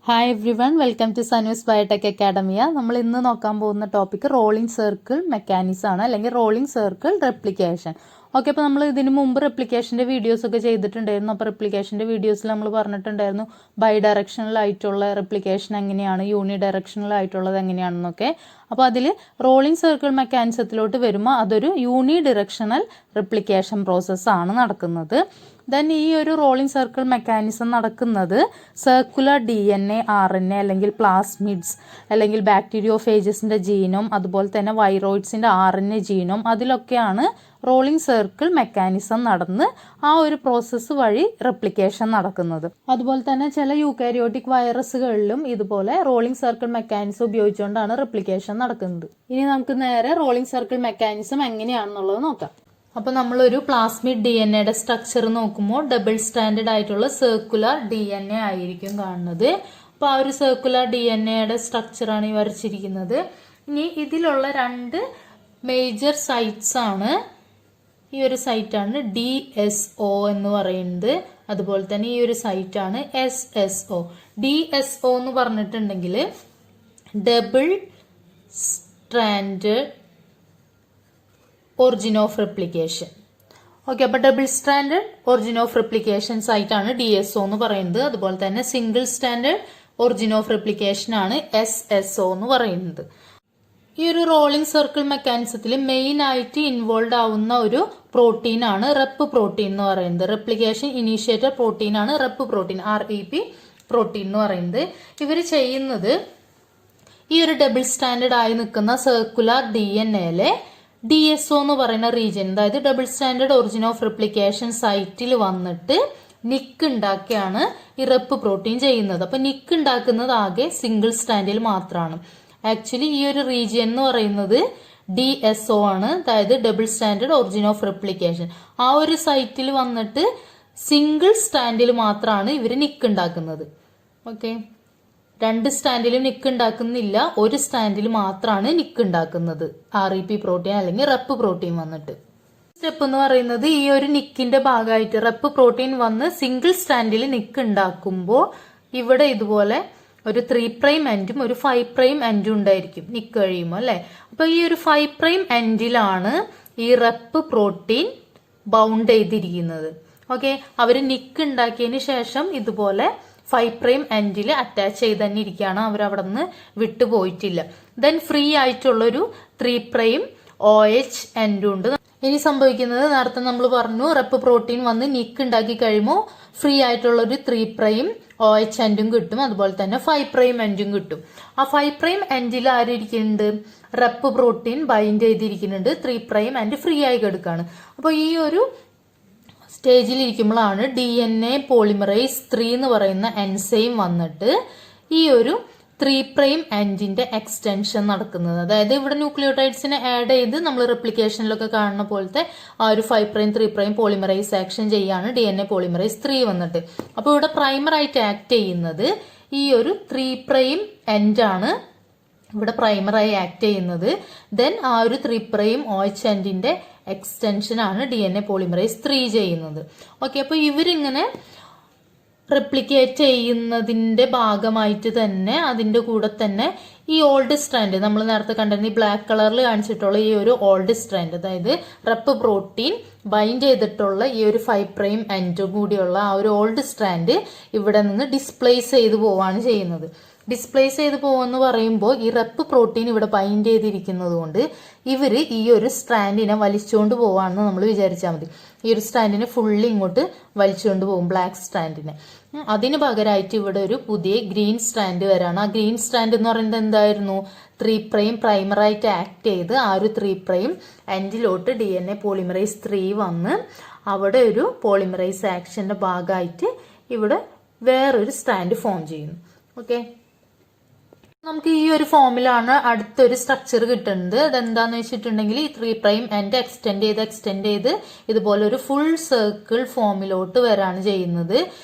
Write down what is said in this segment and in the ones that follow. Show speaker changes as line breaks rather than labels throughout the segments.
Hi everyone, welcome to Sanu's biotech academia. നമ്മൾ ഇന്ന് നോക്കാൻ പോകുന്ന ടോപ്പിക് റോളിംഗ് സർക്കിൾ മെക്കാനിസം ആണ്, അല്ലെങ്കിൽ റോളിംഗ് സർക്കിൾ റെപ്ലിക്കേഷൻ. ഓക്കെ, അപ്പോൾ നമ്മൾ ഇതിന് മുമ്പ് റെപ്ലിക്കേഷൻ്റെ വീഡിയോസ് ഒക്കെ ചെയ്തിട്ടുണ്ടായിരുന്നു. അപ്പോൾ റെപ്ലിക്കേഷൻ്റെ വീഡിയോസിൽ നമ്മൾ പറഞ്ഞിട്ടുണ്ടായിരുന്നു ബൈ ഡയറക്ഷണലായിട്ടുള്ള റെപ്ലിക്കേഷൻ എങ്ങനെയാണ്, യൂണി ഡയറക്ഷണലായിട്ടുള്ളത് എങ്ങനെയാണെന്നൊക്കെ. അപ്പോൾ അതിൽ റോളിംഗ് സർക്കിൾ മെക്കാനിസത്തിലോട്ട് വരുമ്പോൾ അതൊരു യൂണി ഡയറക്ഷണൽ റെപ്ലിക്കേഷൻ പ്രോസസ്സാണ് നടക്കുന്നത്. ദെൻ ഈ ഒരു റോളിംഗ് സർക്കിൾ മെക്കാനിസം നടക്കുന്നത് സർക്കുലർ DNA, RNA അല്ലെങ്കിൽ പ്ലാസ്മിഡ്സ് അല്ലെങ്കിൽ ബാക്ടീരിയോഫേജസിൻ്റെ ജീനോം, അതുപോലെ തന്നെ വൈറോയിഡ്സിൻ്റെ RNA ജീനോം, അതിലൊക്കെയാണ് റോളിംഗ് സർക്കിൾ മെക്കാനിസം നടന്ന് ആ ഒരു പ്രോസസ്സ് വഴി റെപ്ലിക്കേഷൻ നടക്കുന്നത്. അതുപോലെ തന്നെ ചില യൂക്കാരിയോട്ടിക് വൈറസുകളിലും ഇതുപോലെ റോളിംഗ് സർക്കിൾ മെക്കാനിസം ഉപയോഗിച്ചുകൊണ്ടാണ് റെപ്ലിക്കേഷൻ നടക്കുന്നത്. ഇനി നമുക്ക് നേരെ റോളിംഗ് സർക്കിൾ മെക്കാനിസം എങ്ങനെയാണെന്നുള്ളത് നോക്കാം. അപ്പോൾ നമ്മളൊരു പ്ലാസ്മിഡ് DNA സ്ട്രക്ചർ നോക്കുമ്പോൾ ഡബിൾ സ്റ്റാൻഡേർഡ് ആയിട്ടുള്ള സർക്കുലർ DNA ആയിരിക്കും കാണുന്നത്. അപ്പോൾ ആ ഒരു സർക്കുലർ DNA സ്ട്രക്ചറാണ് ഈ വരച്ചിരിക്കുന്നത്. ഇനി ഇതിലുള്ള രണ്ട് മേജർ സൈറ്റ്സ് ആണ്. ഈ ഒരു സൈറ്റാണ് DSO എന്ന് പറയുന്നത്, അതുപോലെ തന്നെ ഈ ഒരു സൈറ്റാണ് SSO. DSO എന്ന് പറഞ്ഞിട്ടുണ്ടെങ്കിൽ double stranded origin of replication. Okay, അപ്പോൾ double standard origin of replication site ആണ് DSO എന്ന് പറയുന്നത്. അതുപോലെ തന്നെ single standard origin of replication ആണ് SSO എന്ന് പറയുന്നത്. ഈ ഒരു റോളിംഗ് സർക്കിൾ മെക്കാനിസത്തിൽ മെയിൻ ആയിട്ട് ഇൻവോൾവ് ആവുന്ന ഒരു പ്രോട്ടീൻ ആണ് റെപ്പ് പ്രോട്ടീൻ എന്ന് പറയുന്നത്. റെപ്ലിക്കേഷൻ ഇനീഷ്യേറ്റർ പ്രോട്ടീൻ ആണ് റെപ്പ് പ്രോട്ടീൻ, REP പ്രോട്ടീൻ എന്ന് പറയുന്നത്. ഇവർ ചെയ്യുന്നത് ഈ ഒരു ഡബിൾ സ്റ്റാൻഡേർഡ് ആയി നിൽക്കുന്ന സർക്കുലർ DNAയിലെ DSO എന്ന് പറയുന്ന റീജിയൻ, അതായത് double standard origin of replication സൈറ്റിൽ വന്നിട്ട് നിക്ക് ഉണ്ടാക്കിയാണ് ഈ റെപ്പ് പ്രോട്ടീൻ ചെയ്യുന്നത്. അപ്പൊ നിക്ക് ഉണ്ടാക്കുന്നത് ആകെ സിംഗിൾ സ്റ്റാൻഡിൽ മാത്രമാണ്. ആക്ച്വലി ഈ ഒരു റീജിയൻ എന്ന് പറയുന്നത് DSO ആണ്, അതായത് double standard origin of replication. ആ ഒരു സൈറ്റിൽ വന്നിട്ട് സിംഗിൾ സ്റ്റാൻഡിൽ മാത്രമാണ് ഇവർ നിക്ക് ഉണ്ടാക്കുന്നത്. ഓക്കെ, രണ്ട് സ്റ്റാൻഡിലും നിക്ക് ഉണ്ടാക്കുന്നില്ല, ഒരു സ്റ്റാൻഡിൽ മാത്രമാണ് നിക്ക് ഉണ്ടാക്കുന്നത് REP പ്രോട്ടീൻ അല്ലെങ്കിൽ റെപ്പ് പ്രോട്ടീൻ വന്നിട്ട്. സ്റ്റെപ്പ് എന്ന് പറയുന്നത് ഈ ഒരു നിക്കിന്റെ ഭാഗമായിട്ട് റെപ്പ് പ്രോട്ടീൻ വന്ന് സിംഗിൾ സ്റ്റാൻഡിൽ നിക്ക് ഉണ്ടാക്കുമ്പോൾ ഇവിടെ ഇതുപോലെ ഒരു 3' എൻഡും ഒരു 5' എൻഡും ഉണ്ടായിരിക്കും നിക്ക് കഴിയുമ്പോൾ, അല്ലെ. അപ്പൊ ഈ ഒരു 5' എൻഡിലാണ് ഈ റെപ്പ് പ്രോട്ടീൻ ബൗണ്ട് ചെയ്തിരിക്കുന്നത്. ഓക്കെ, അവര് നിക്ക് ഉണ്ടാക്കിയതിന് ശേഷം ഇതുപോലെ 5' എൻഡിൽ അറ്റാച്ച് ചെയ്ത് തന്നെ ഇരിക്കുകയാണ്, അവരവിടെ നിന്ന് വിട്ടുപോയിട്ടില്ല. ദെൻ ഫ്രീ ആയിട്ടുള്ളൊരു 3' OH എൻഡും ഉണ്ട്. ഇനി സംഭവിക്കുന്നത് നേരത്തെ നമ്മൾ പറഞ്ഞു, റെപ്പ് പ്രോട്ടീൻ വന്ന് നിക്ക് ഉണ്ടാക്കി കഴിയുമ്പോൾ ഫ്രീ ആയിട്ടുള്ള ഒരു 3' OH എൻഡും കിട്ടും, അതുപോലെ തന്നെ 5' എൻഡും കിട്ടും. ആ 5' എൻഡിൽ ആരിയ്ക്കുന്നുണ്ട്, റെപ്പ് പ്രോട്ടീൻ ബൈൻഡ് ചെയ്തിരിക്കുന്നുണ്ട്, 3' എൻഡ് ഫ്രീ ആയി കിടക്കുകയാണ്. അപ്പോൾ ഈ ഒരു സ്റ്റേജിൽ ഇരിക്കുമ്പോഴാണ് DNA പോളിമറൈസ് 3 എന്ന് പറയുന്ന എൻസൈം വന്നിട്ട് ഈ ഒരു 3' എൻഡിന്റെ എക്സ്റ്റൻഷൻ നടക്കുന്നത്. അതായത് ഇവിടെ ന്യൂക്ലിയോടൈഡ്സിനെ ആഡ് ചെയ്ത് നമ്മൾ റെപ്ലിക്കേഷനിലൊക്കെ കാണുന്ന പോലത്തെ ആ ഒരു 5' 3' പോളിമറൈസ് ആക്ഷൻ ചെയ്യാണ് DNA പോളിമറൈസ് 3 വന്നിട്ട്. അപ്പോൾ ഇവിടെ പ്രൈമർ ആയിട്ട് ആക്ട് ചെയ്യുന്നത് ഈ ഒരു 3' എൻഡ് ആണ് ഇവിടെ പ്രൈമറായി ആക്ട് ചെയ്യുന്നത്. ദെൻ ആ ഒരു 3' OH എൻഡിന്റെ എക്സ്റ്റൻഷൻ ആണ് DNA പോളിമറൈസ് 3 ചെയ്യുന്നത്. ഓക്കെ, അപ്പോൾ ഇവരിങ്ങനെ റെപ്ലിക്കേറ്റ് ചെയ്യുന്നതിന്റെ ഭാഗമായിട്ട് തന്നെ അതിന്റെ കൂടെ തന്നെ ഈ ഓൾഡ് സ്ട്രാൻഡ് നമ്മൾ നേരത്തെ കണ്ടിരുന്ന ഈ ബ്ലാക്ക് കളറിൽ കാണിച്ചിട്ടുള്ള ഈ ഒരു ഓൾഡ് സ്ട്രാൻഡ്, അതായത് റെപ്പ് പ്രോട്ടീൻ ബൈൻഡ് ചെയ്തിട്ടുള്ള ഈ ഒരു 5' എൻഡും കൂടിയുള്ള ആ ഒരു ഓൾഡ് സ്ട്രാൻഡ് ഇവിടെ നിന്ന് ഡിസ്പ്ലേസ് ചെയ്ത് പോവാണ് ചെയ്യുന്നത്. ഡിസ്പ്ലേസ് ചെയ്ത് പോകുമെന്ന് പറയുമ്പോൾ ഈ റെപ്പ് പ്രോട്ടീൻ ഇവിടെ ബൈൻഡ് ചെയ്തിരിക്കുന്നത് കൊണ്ട് ഇവർ ഈ ഒരു സ്ട്രാൻഡിനെ വലിച്ചുകൊണ്ട് പോവാണെന്ന് നമ്മൾ വിചാരിച്ചാൽ മതി. ഈ ഒരു സ്ട്രാൻഡിനെ ഫുള്ളി ഇങ്ങോട്ട് വലിച്ചുകൊണ്ട് പോകും, ബ്ലാക്ക് സ്ട്രാൻഡിനെ. അതിന് പകരമായിട്ട് ഇവിടെ ഒരു പുതിയ ഗ്രീൻ സ്ട്രാൻഡ് വരാണ്. ആ ഗ്രീൻ സ്ട്രാൻഡ് എന്ന് പറയുന്നത് എന്തായിരുന്നു, 3' പ്രൈമറായിട്ട് ആക്ട് ചെയ്ത് ആ ഒരു 3' എൻഡിലോട്ട് DNA പോളിമറൈസ് 3 വന്ന് അവിടെ ഒരു പോളിമറൈസ് ആക്ഷന്റെ ഭാഗമായിട്ട് ഇവിടെ വേറൊരു സ്ട്രാൻഡ് ഫോം ചെയ്യുന്നു. ഓക്കെ, നമുക്ക് ഈ ഒരു ഫോമിലാണ് അടുത്തൊരു സ്ട്രക്ചർ കിട്ടുന്നത്. അതെന്താന്ന് വെച്ചിട്ടുണ്ടെങ്കിൽ ഈ 3' എൻഡ് എക്സ്റ്റെൻഡ് ചെയ്ത് ഇതുപോലെ ഒരു ഫുൾ സർക്കിൾ ഫോമിലോട്ട് വരാണ് ചെയ്യുന്നത്.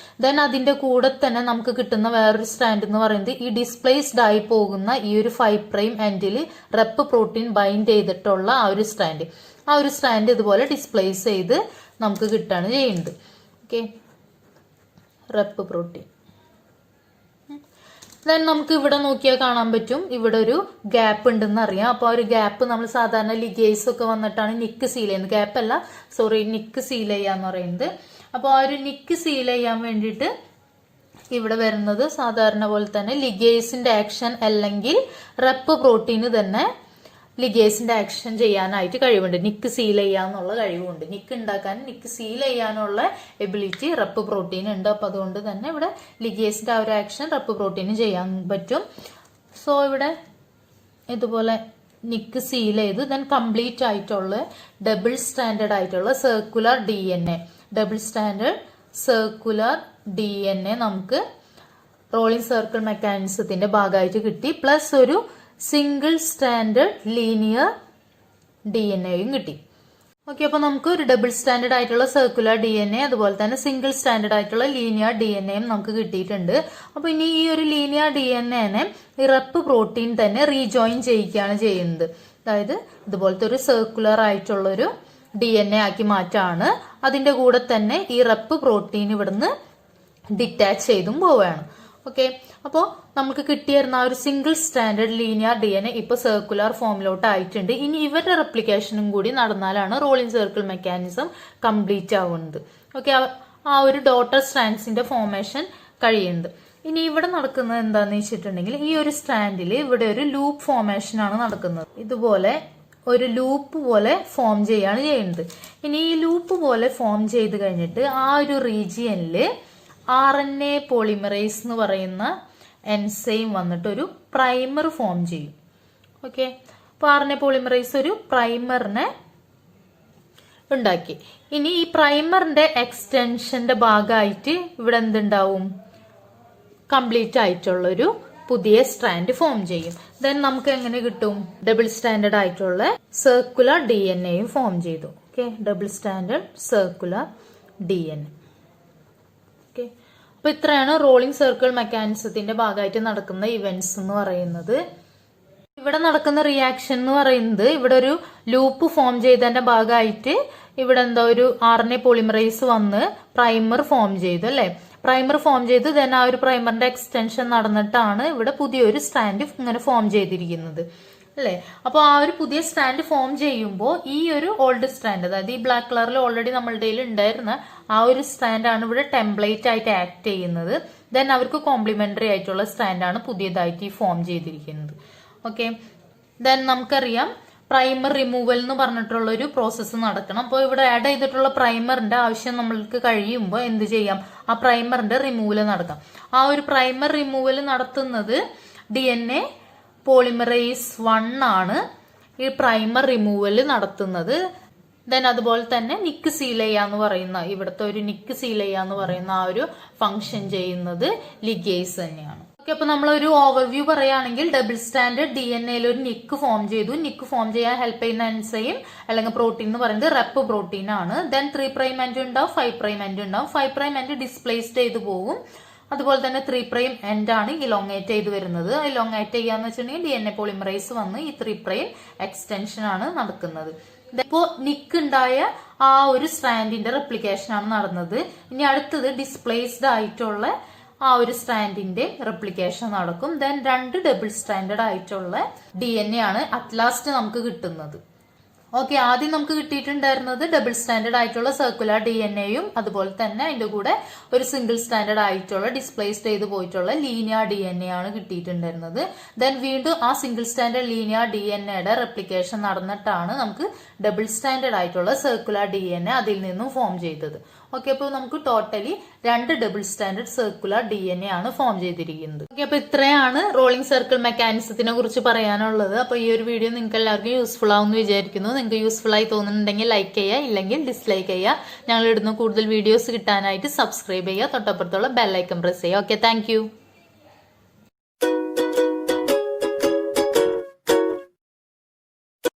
ദെൻ അതിന്റെ കൂടെ തന്നെ നമുക്ക് കിട്ടുന്ന വേറൊരു സ്ട്രാൻഡ് എന്ന് പറയുന്നത് ഈ ഡിസ്പ്ലേസ്ഡ് ആയി പോകുന്ന ഈ ഒരു 5' എൻഡിൽ റെപ്പ് പ്രോട്ടീൻ ബൈൻഡ് ചെയ്തിട്ടുള്ള ആ ഒരു സ്ട്രാൻഡ്. ആ ഒരു സ്ട്രാൻഡ് ഇതുപോലെ ഡിസ്പ്ലേസ് ചെയ്ത് നമുക്ക് കിട്ടാണ് ചെയ്യുന്നത്. Okay, rep protein. ദെൻ നമുക്ക് ഇവിടെ നോക്കിയാൽ കാണാൻ പറ്റും, ഇവിടെ ഒരു ഗ്യാപ്പ് ഉണ്ടെന്ന് അറിയാം. അപ്പോൾ ആ ഒരു ഗ്യാപ്പ് നമ്മൾ സാധാരണ ലിഗേസ് ഒക്കെ വന്നിട്ടാണ് നിക്ക് സീൽ ചെയ്യുന്നത്. ഗ്യാപ്പ് അല്ല, സോറി, നിക്ക് സീൽ ചെയ്യാന്ന് പറയുന്നത്. അപ്പോൾ ആ ഒരു നിക്ക് സീൽ ചെയ്യാൻ വേണ്ടിയിട്ട് ഇവിടെ വരുന്നത് സാധാരണ പോലെ തന്നെ ലിഗേസിന്റെ ആക്ഷൻ അല്ലെങ്കിൽ റെപ്പ് പ്രോട്ടീന് തന്നെ ലിഗേസിന്റെ ആക്ഷൻ ചെയ്യാനായിട്ട് കഴിവുണ്ട്. നിക്ക് സീൽ ചെയ്യാന്നുള്ള കഴിവുണ്ട്. നിക്ക് ഉണ്ടാക്കാൻ, നിക്ക് സീൽ ചെയ്യാനുള്ള എബിലിറ്റി റെപ്പ് പ്രോട്ടീൻ ഉണ്ട്. അപ്പൊ അതുകൊണ്ട് തന്നെ ഇവിടെ ലിഗേസിന്റെ ആ ഒരു ആക്ഷൻ റെപ്പ് പ്രോട്ടീന് ചെയ്യാൻ പറ്റും. സോ ഇവിടെ ഇതുപോലെ നിക്ക് സീൽ ചെയ്ത് ദെൻ കംപ്ലീറ്റ് ആയിട്ടുള്ള ഡബിൾ സ്റ്റാൻഡേർഡ് ആയിട്ടുള്ള circular DNA, double standard circular DNA നമുക്ക് റോളിംഗ് സർക്കിൾ മെക്കാനിസത്തിന്റെ ഭാഗമായിട്ട് കിട്ടി. പ്ലസ് ഒരു സിംഗിൾ സ്റ്റാൻഡേർഡ് ലീനിയർ DNAയും കിട്ടി. ഓക്കെ, അപ്പൊ നമുക്ക് ഒരു ഡബിൾ സ്റ്റാൻഡേർഡ് ആയിട്ടുള്ള സർക്കുലർ DNA അതുപോലെ തന്നെ സിംഗിൾ സ്റ്റാൻഡേർഡ് ആയിട്ടുള്ള ലീനിയർ DNAയും നമുക്ക് കിട്ടിയിട്ടുണ്ട്. അപ്പൊ ഇനി ഈ ഒരു ലീനിയർ DNAനെ ഈ റെപ്പ് പ്രോട്ടീൻ തന്നെ റീജോയിൻ ചെയ്യിക്കുകയാണ് ചെയ്യുന്നത്. അതായത് ഇതുപോലത്തെ ഒരു സർക്കുലർ ആയിട്ടുള്ള ഒരു DNA ആക്കി മാറ്റാണ്. അതിന്റെ കൂടെ തന്നെ ഈ റെപ്പ് പ്രോട്ടീൻ ഇവിടുന്ന് ഡിറ്റാച്ച് ചെയ്തും പോവുകയാണ്. ഓക്കെ, അപ്പോൾ നമുക്ക് കിട്ടിയിരുന്ന ആ ഒരു സിംഗിൾ സ്റ്റാൻഡേർഡ് ലീനിയർ DNA ഇപ്പൊ സർക്കുലർ ഫോമിലോട്ട് ആയിട്ടുണ്ട്. ഇനി ഇവരുടെ റെപ്ലിക്കേഷനും കൂടി നടന്നാലാണ് റോളിംഗ് സർക്കിൾ മെക്കാനിസം കംപ്ലീറ്റ് ആവുന്നത്. ഓക്കെ, ആ ഒരു ഡോട്ടർ സ്ട്രാൻഡ്സിന്റെ ഫോർമേഷൻ കഴിയുന്നത്. ഇനി ഇവിടെ നടക്കുന്നത് എന്താന്ന് വെച്ചിട്ടുണ്ടെങ്കിൽ ഈ ഒരു സ്ട്രാൻഡിൽ ഇവിടെ ഒരു ലൂപ്പ് ഫോർമേഷൻ ആണ് നടക്കുന്നത്. ഇതുപോലെ ഒരു ലൂപ്പ് പോലെ ഫോം ചെയ്യാണ് ചെയ്യുന്നത്. ഇനി ഈ ലൂപ്പ് പോലെ ഫോം ചെയ്ത് കഴിഞ്ഞിട്ട് ആ ഒരു റീജിയനിൽ RNA പോളിമറേസ് എന്ന് പറയുന്ന എൻസൈം വന്നിട്ട് ഒരു പ്രൈമർ ഫോം ചെയ്യും. ഓക്കെ, അപ്പൊ RNA പോളിമറേസ് ഒരു പ്രൈമറിനെ ഉണ്ടാക്കി. ഇനി ഈ പ്രൈമറിന്റെ എക്സ്റ്റൻഷന്റെ ഭാഗമായിട്ട് ഇവിടെ എന്തുണ്ടാവും, കംപ്ലീറ്റ് ആയിട്ടുള്ളൊരു പുതിയ സ്ട്രാൻഡ് ഫോം ചെയ്യും. ദെൻ നമുക്ക് എങ്ങനെ കിട്ടും, ഡബിൾ സ്റ്റാൻഡേർഡ് ആയിട്ടുള്ള സർക്കുലർ DNAയും ഫോം ചെയ്തു. Okay, double standard circular DNA. Okay, അപ്പൊ ഇത്രയാണ് റോളിംഗ് സർക്കിൾ മെക്കാനിസത്തിന്റെ ഭാഗമായിട്ട് നടക്കുന്ന ഇവന്റ്സ് എന്ന് പറയുന്നത്. ഇവിടെ നടക്കുന്ന റിയാക്ഷൻ എന്ന് പറയുന്നത്, ഇവിടെ ഒരു ലൂപ്പ് ഫോം ചെയ്തതിന്റെ ഭാഗമായിട്ട് ഇവിടെ എന്താ ഒരു RNA പോളിമറേസ് വന്ന് പ്രൈമർ ഫോം ചെയ്തു അല്ലെ. പ്രൈമർ ഫോം ചെയ്ത് ദെൻ ആ ഒരു പ്രൈമറിന്റെ എക്സ്റ്റൻഷൻ നടന്നിട്ടാണ് ഇവിടെ പുതിയൊരു സ്റ്റാൻഡ് ഇങ്ങനെ ഫോം ചെയ്തിരിക്കുന്നത് അല്ലെ. അപ്പോൾ ആ ഒരു പുതിയ സ്റ്റാൻഡ് ഫോം ചെയ്യുമ്പോൾ ഈ ഒരു ഓൾഡ് സ്റ്റാൻഡ്, അതായത് ഈ ബ്ലാക്ക് കളറിൽ ഓൾറെഡി നമ്മളുടെ കയ്യിൽ ഉണ്ടായിരുന്ന ആ ഒരു സ്റ്റാൻഡാണ് ഇവിടെ ടെംപ്ലേറ്റ് ആയിട്ട് ആക്ട് ചെയ്യുന്നത്. ദെൻ അവർക്ക് കോംപ്ലിമെന്ററി ആയിട്ടുള്ള സ്റ്റാൻഡാണ് പുതിയതായിട്ട് ഈ ഫോം ചെയ്തിരിക്കുന്നത്. ഓക്കെ, ദെൻ നമുക്കറിയാം പ്രൈമർ റിമൂവൽ എന്ന് പറഞ്ഞിട്ടുള്ള ഒരു പ്രോസസ്സ് നടക്കണം. അപ്പോൾ ഇവിടെ ആഡ് ചെയ്തിട്ടുള്ള പ്രൈമറിന്റെ ആവശ്യം നമ്മൾക്ക് കഴിയുമ്പോൾ എന്ത് ചെയ്യാം, ആ പ്രൈമറിന്റെ റിമൂവൽ നടക്കാം. ആ ഒരു പ്രൈമർ റിമൂവൽ നടത്തുന്നത് DNA പോളിമറേസ് 1 ആണ് ഈ പ്രൈമർ റിമൂവൽ നടത്തുന്നത്. ദെൻ അതുപോലെ തന്നെ നിക്ക് സീൽ ചെയ്യാന്ന് പറയുന്ന, ഇവിടുത്തെ ഒരു നിക്ക് സീൽ ചെയ്യാന്ന് പറയുന്ന ആ ഒരു ഫംഗ്ഷൻ ചെയ്യുന്നത് ലിഗേസ് തന്നെയാണ്. ഓക്കെ, അപ്പൊ നമ്മളൊരു ഓവർവ്യൂ പറയുകയാണെങ്കിൽ ഡബിൾ സ്റ്റാൻഡേർഡ് DNAയിൽ ഒരു നിക്ക് ഫോം ചെയ്തു. നിക്ക് ഫോം ചെയ്യാൻ ഹെൽപ്പ് ചെയ്യുന്ന എൻസൈം അല്ലെങ്കിൽ പ്രോട്ടീൻ എന്ന് പറയുന്നത് റെപ്പ് പ്രോട്ടീൻ ആണ്. ദെൻ 3' എൻഡ് ഉണ്ടാവും, 5' എൻഡ് ഉണ്ടാവും. 5' എൻഡ് ഡിസ്പ്ലേസ്ഡ് ചെയ്ത് പോകും. അതുപോലെ തന്നെ 3' എൻഡ് ആണ് ഇലോങ്ങേറ്റ് ചെയ്ത് വരുന്നത്. ഇലോങ്ങേറ്റ് ചെയ്യാന്ന് വെച്ചിട്ടുണ്ടെങ്കിൽ DNA പോളിമറേസ് വന്ന് ഈ 3' എക്സ്റ്റൻഷൻ ആണ് നടക്കുന്നത്. ഇപ്പോ നിക്ക് ഉണ്ടായ ആ ഒരു സ്ട്രാൻഡിന്റെ റെപ്ലിക്കേഷൻ ആണ് നടന്നത്. ഇനി അടുത്തത് ഡിസ്പ്ലേസ്ഡ് ആയിട്ടുള്ള ആ ഒരു സ്ട്രാൻഡിന്റെ റെപ്ലിക്കേഷൻ നടക്കും. ദെൻ 2 ഡബിൾ സ്റ്റാൻഡേർഡ് ആയിട്ടുള്ള DNA ആണ് അറ്റ് ലാസ്റ്റ് നമുക്ക് കിട്ടുന്നത്. ഓക്കെ, ആദ്യം നമുക്ക് കിട്ടിയിട്ടുണ്ടായിരുന്നത് ഡബിൾ സ്റ്റാൻഡേർഡ് ആയിട്ടുള്ള സർക്കുലർ DNAയും അതുപോലെ തന്നെ അതിന്റെ കൂടെ ഒരു സിംഗിൾ സ്റ്റാൻഡേർഡ് ആയിട്ടുള്ള ഡിസ്പ്ലേസ്ഡ് ചെയ്ത് പോയിട്ടുള്ള ലീനിയർ DNA ആണ് കിട്ടിയിട്ടുണ്ടായിരുന്നത്. ദെൻ വീണ്ടും ആ സിംഗിൾ സ്റ്റാൻഡേർഡ് ലീനിയർ DNAയുടെ റെപ്ലിക്കേഷൻ നടന്നിട്ടാണ് നമുക്ക് ഡബിൾ സ്റ്റാൻഡേർഡ് ആയിട്ടുള്ള സർക്കുലർ DNA അതിൽ നിന്നും ഫോം ചെയ്തത്. ഓക്കെ, അപ്പോൾ നമുക്ക് totally 2 double standard circular DNA ആണ് ഫോം ചെയ്തിരിക്കുന്നത്. ഓക്കെ, അപ്പൊ ഇത്രയാണ് റോളിംഗ് സർക്കിൾ മെക്കാനിസത്തിനെ കുറിച്ച് പറയാനുള്ളത്. അപ്പൊ ഈ ഒരു വീഡിയോ നിങ്ങൾക്ക് എല്ലാവർക്കും യൂസ്ഫുൾ ആവുമെന്ന് വിചാരിക്കുന്നു. നിങ്ങൾക്ക് യൂസ്ഫുൾ ആയി തോന്നുന്നുണ്ടെങ്കിൽ ലൈക്ക് ചെയ്യുക, ഇല്ലെങ്കിൽ ഡിസ്ലൈക്ക് ചെയ്യുക. ഞങ്ങൾ ഇടുന്ന കൂടുതൽ വീഡിയോസ് കിട്ടാനായിട്ട് സബ്സ്ക്രൈബ് ചെയ്യുക, തൊട്ടപ്പുറത്തുള്ള ബെൽ ഐക്കൺ പ്രസ് ചെയ്യുക. Okay, thank